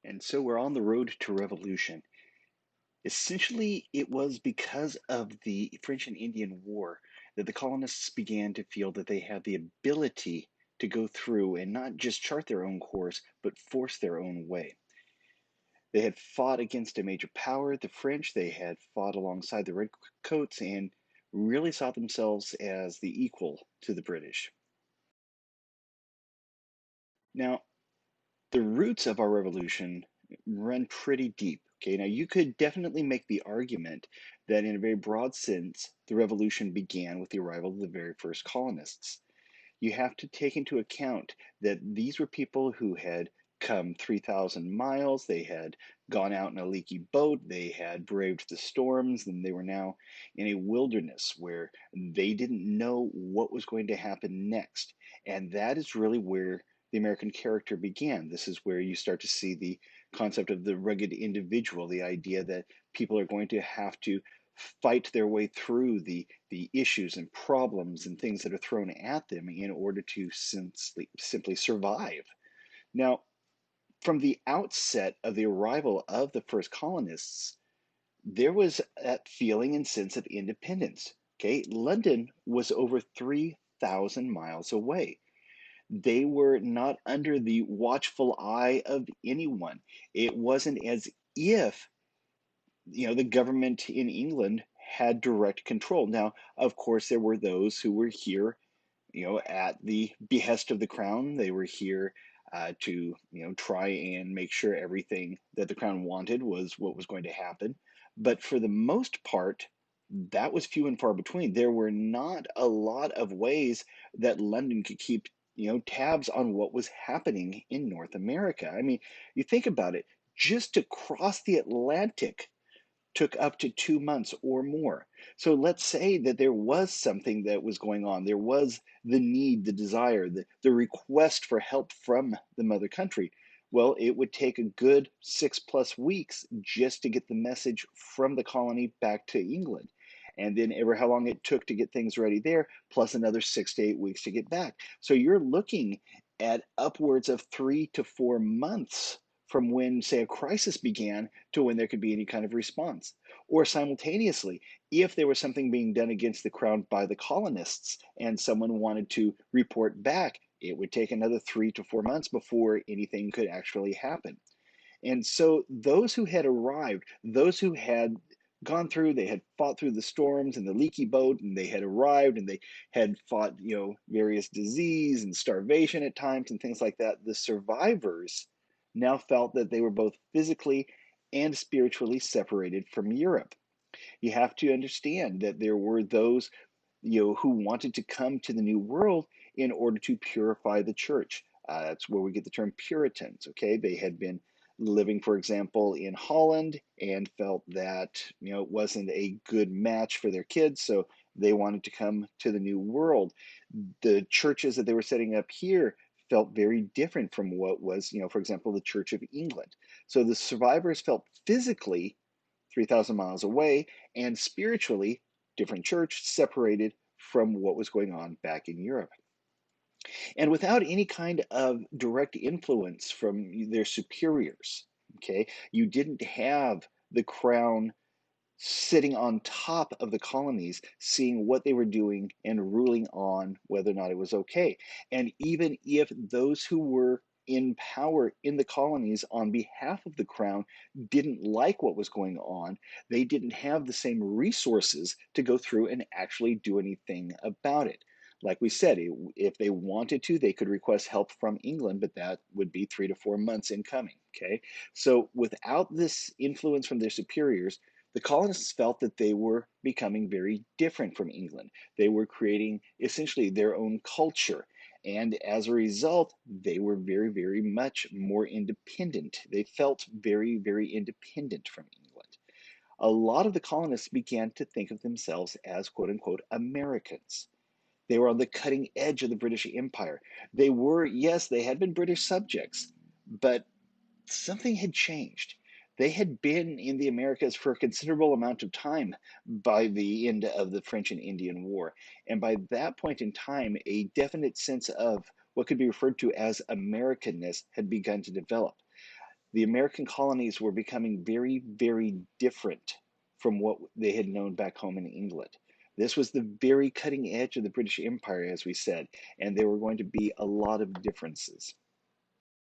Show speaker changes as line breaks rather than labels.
And so we're on the road to revolution. Essentially, it was because of the French and Indian War that the colonists began to feel that they had the ability to go through and not just chart their own course, but force their own way. They had fought against a major power, the French. They had fought alongside the Redcoats and really saw themselves as the equal to the British. Now, the roots of our revolution run pretty deep. Okay, now you could definitely make the argument that, in a very broad sense, the revolution began with the arrival of the very first colonists. You have to take into account that these were people who had come 3,000 miles, they had gone out in a leaky boat, they had braved the storms, and they were now in a wilderness where they didn't know what was going to happen next. And that is really where the American character began. This is where you start to see the concept of the rugged individual, the idea that people are going to have to fight their way through the issues and problems and things that are thrown at them in order to simply survive. Now, from the outset of the arrival of the first colonists, there was that feeling and sense of independence. Okay, London was over 3,000 miles away. They were not under the watchful eye of anyone. It wasn't as if the government in England had direct control. Now, of course, there were those who were here, at the behest of the crown. They were here to, try and make sure everything that the crown wanted was what was going to happen. But for the most part, that was few and far between. There were not a lot of ways that London could keep, tabs on what was happening in North America. I mean, you think about it, just to cross the Atlantic took up to 2 months or more. So let's say that there was something that was going on. There was the need, the desire, the request for help from the mother country. Well, it would take a good 6+ weeks just to get the message from the colony back to England. And then ever how long it took to get things ready there, plus another 6 to 8 weeks to get back. So you're looking at upwards of 3 to 4 months from when, say, a crisis began to when there could be any kind of response. Or simultaneously, if there was something being done against the crown by the colonists and someone wanted to report back, it would take another 3 to 4 months before anything could actually happen. And so those who had arrived, those who had gone through, they had fought through the storms and the leaky boat, and they had arrived and they had fought, various disease and starvation at times and things like that. The survivors now felt that they were both physically and spiritually separated from Europe. You have to understand that there were those, who wanted to come to the New World in order to purify the church. That's where we get the term Puritans. Okay, they had been living, for example, in Holland and felt that it wasn't a good match for their kids, so they wanted to come to the New World. The churches that they were setting up here felt very different from what was, for example, the Church of England. So the survivors felt physically 3,000 miles away, and spiritually, different church, separated from what was going on back in Europe. And without any kind of direct influence from their superiors, okay, you didn't have the crown sitting on top of the colonies, seeing what they were doing and ruling on whether or not it was okay. And even if those who were in power in the colonies on behalf of the crown didn't like what was going on, they didn't have the same resources to go through and actually do anything about it. Like we said, if they wanted to, they could request help from England, but that would be 3 to 4 months in coming. Okay. So without this influence from their superiors, the colonists felt that they were becoming very different from England. They were creating essentially their own culture. And as a result, they were very, very much more independent. They felt very, very independent from England. A lot of the colonists began to think of themselves as quote unquote Americans. They were on the cutting edge of the British Empire. They were, yes, they had been British subjects, but something had changed. They had been in the Americas for a considerable amount of time by the end of the French and Indian War. And by that point in time, a definite sense of what could be referred to as Americanness had begun to develop. the American colonies were becoming very, very different from what they had known back home in England. This was the very cutting edge of the British Empire, as we said, and there were going to be a lot of differences.